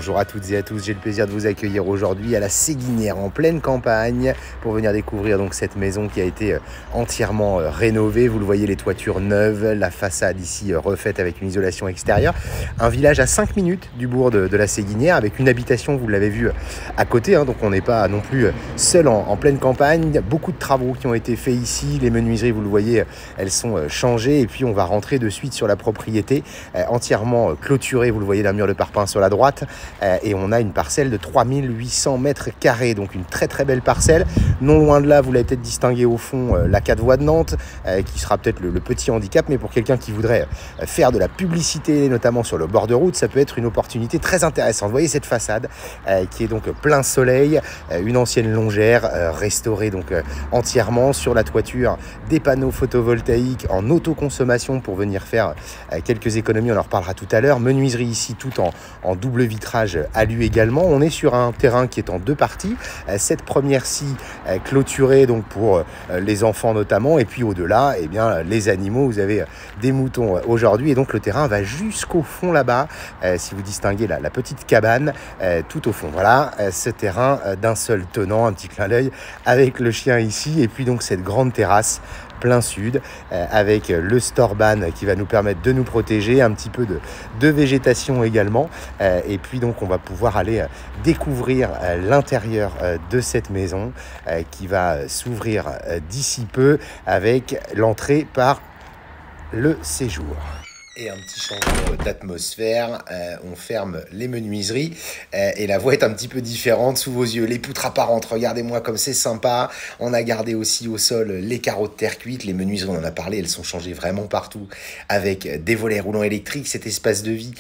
Bonjour à toutes et à tous, j'ai le plaisir de vous accueillir aujourd'hui à la Séguinière en pleine campagne pour venir découvrir donc cette maison qui a été entièrement rénovée. Vous le voyez, les toitures neuves, la façade ici refaite avec une isolation extérieure. Un village à 5 minutes du bourg de la Séguinière avec une habitation, vous l'avez vu, à côté, donc on n'est pas non plus seul en pleine campagne. Beaucoup de travaux qui ont été faits ici, les menuiseries, vous le voyez, elles sont changées et puis on va rentrer de suite sur la propriété entièrement clôturée, vous le voyez, d'un mur de parpaing sur la droite. Et on a une parcelle de 3800 mètres carrés, donc une très très belle parcelle. Non loin de là, vous l'avez peut-être distingué au fond, la 4 voies de Nantes, qui sera peut-être le petit handicap, mais pour quelqu'un qui voudrait faire de la publicité, notamment sur le bord de route, ça peut être une opportunité très intéressante. Vous voyez cette façade qui est donc plein soleil, une ancienne longère restaurée donc entièrement, sur la toiture des panneaux photovoltaïques en autoconsommation pour venir faire quelques économies, on en reparlera tout à l'heure. Menuiserie ici tout en double vitrage alu également. On est sur un terrain qui est en deux parties. Cette première-ci clôturée donc pour les enfants notamment, et puis au-delà, eh bien, les animaux. Vous avez des moutons aujourd'hui, et donc le terrain va jusqu'au fond là-bas. Si vous distinguez la petite cabane tout au fond. Voilà ce terrain d'un seul tenant, un petit clin d'œil avec le chien ici, et puis donc cette grande terrasse plein sud avec le Storban qui va nous permettre de nous protéger, un petit peu de végétation également, et puis donc on va pouvoir aller découvrir l'intérieur de cette maison qui va s'ouvrir d'ici peu avec l'entrée par le séjour. Et un petit changement d'atmosphère, on ferme les menuiseries et la voie est un petit peu différente sous vos yeux. Les poutres apparentes, regardez-moi comme c'est sympa. On a gardé aussi au sol les carreaux de terre cuite. Les menuiseries, on en a parlé, elles sont changées vraiment partout avec des volets roulants électriques. Cet espace de vie,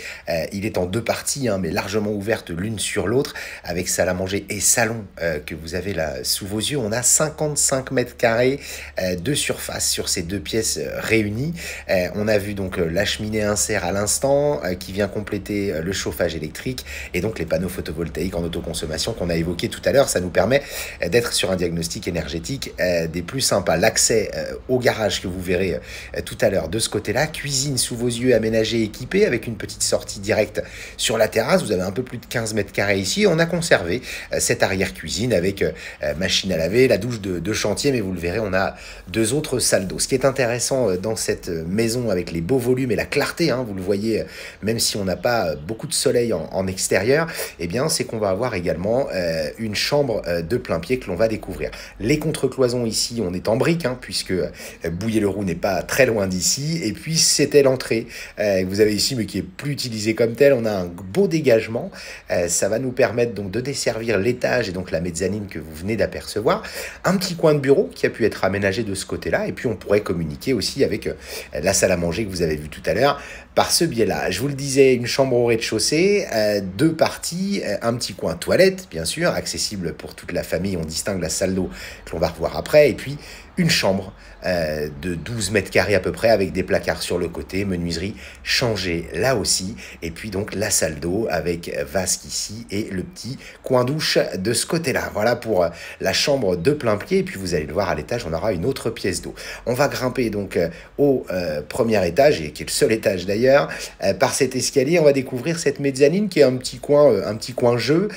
il est en deux parties, mais largement ouvertes l'une sur l'autre, avec salle à manger et salon que vous avez là sous vos yeux. On a 55 mètres carrés de surface sur ces deux pièces réunies. On a vu donc la cheminée insert à l'instant qui vient compléter le chauffage électrique, et donc les panneaux photovoltaïques en autoconsommation qu'on a évoqué tout à l'heure. Ça nous permet d'être sur un diagnostic énergétique des plus sympas. L'accès au garage que vous verrez tout à l'heure de ce côté-là, cuisine sous vos yeux aménagée, équipée avec une petite sortie directe sur la terrasse. Vous avez un peu plus de 15 mètres carrés ici. On a conservé cette arrière-cuisine avec machine à laver, la douche de chantier, mais vous le verrez, on a deux autres salles d'eau. Ce qui est intéressant dans cette maison avec les beaux volumes et la clarté, vous le voyez, même si on n'a pas beaucoup de soleil en extérieur, eh bien, c'est qu'on va avoir également une chambre de plein pied que l'on va découvrir. Les contre-cloisons ici, on est en briques, puisque Bouillé-le-Roux n'est pas très loin d'ici, et puis c'était l'entrée que vous avez ici, mais qui est plus utilisée comme telle. On a un beau dégagement, ça va nous permettre donc de desservir l'étage et donc la mezzanine que vous venez d'apercevoir. Un petit coin de bureau qui a pu être aménagé de ce côté-là, et puis on pourrait communiquer aussi avec la salle à manger que vous avez vue tout à l'heure par ce biais-là. Je vous le disais, une chambre au rez-de-chaussée, deux parties, un petit coin toilette, bien sûr, accessible pour toute la famille. On distingue la salle d'eau que l'on va revoir après, et puis une chambre de 12 mètres carrés à peu près, avec des placards sur le côté, menuiserie changée là aussi, et puis donc la salle d'eau avec vasque ici et le petit coin douche de ce côté-là. Voilà pour la chambre de plein pied, et puis vous allez le voir à l'étage, on aura une autre pièce d'eau. On va grimper donc au premier étage, et qui est le seul étage d'ailleurs, par cet escalier. On va découvrir cette mezzanine qui est un petit coin jeu.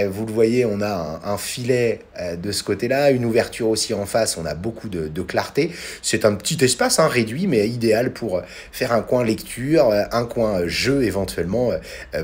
Vous le voyez, on a un filet de ce côté-là, une ouverture aussi en face, on a beaucoup de clarté. C'est un petit espace réduit, mais idéal pour faire un coin lecture, un coin jeu éventuellement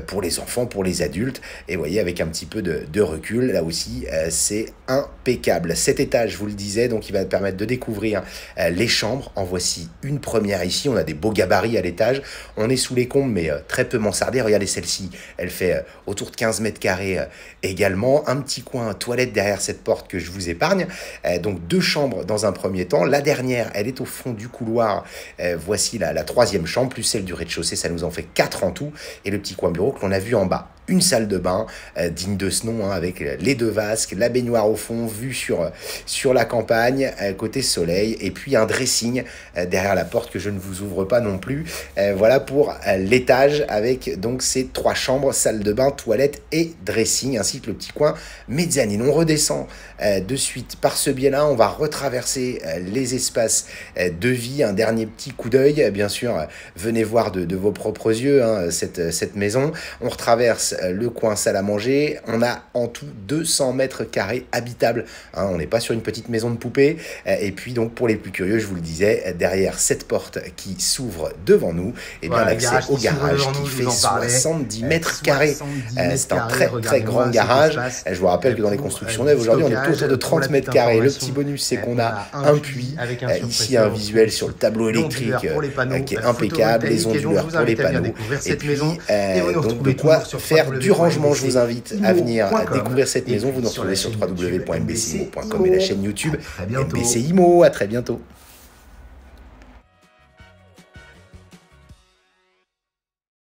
pour les enfants, pour les adultes. Et vous voyez, avec un petit peu de recul, là aussi, c'est impeccable. Cet étage, je vous le disais, donc il va permettre de découvrir les chambres. En voici une première ici. On a des beaux gabarits à l'étage. On est sous les combles, mais très peu mansardés. Regardez celle-ci, elle fait autour de 15 mètres carrés également. Un petit coin toilette derrière cette porte que je vous épargne. Donc deux chambres dans un premier temps. La dernière, elle est au fond du couloir. Voici la troisième chambre, plus celle du rez-de-chaussée. Ça nous en fait 4 en tout. Et le petit coin bureau que l'on a vu en bas. Une salle de bain digne de ce nom, avec les deux vasques, la baignoire au fond, vue sur la campagne, côté soleil, et puis un dressing derrière la porte que je ne vous ouvre pas non plus. Voilà pour l'étage avec donc ces 3 chambres, salle de bain, toilette et dressing, ainsi que le petit coin mezzanine. On redescend de suite par ce biais-là, on va retraverser les espaces de vie. Un dernier petit coup d'œil, bien sûr, venez voir de vos propres yeux cette maison. On retraverse terrasse, le coin salle à manger. On a en tout 200 mètres carrés habitables. Hein, on n'est pas sur une petite maison de poupée. Et puis donc pour les plus curieux, je vous le disais, derrière cette porte qui s'ouvre devant nous, et bien l'accès au garage qui fait 70 mètres carrés. C'est un très grand garage. Je vous rappelle que dans les constructions neuves, aujourd'hui, on est autour de 30 mètres carrés. Le petit bonus, c'est qu'on a un puits, ici un visuel sur le tableau électrique qui est impeccable, les onduleurs pour les panneaux. Et puis, donc de quoi faire du rangement. Je vous invite à venir découvrir cette maison. Vous nous retrouvez sur www.mbcimo.com et la chaîne YouTube MBC Imo. À très bientôt.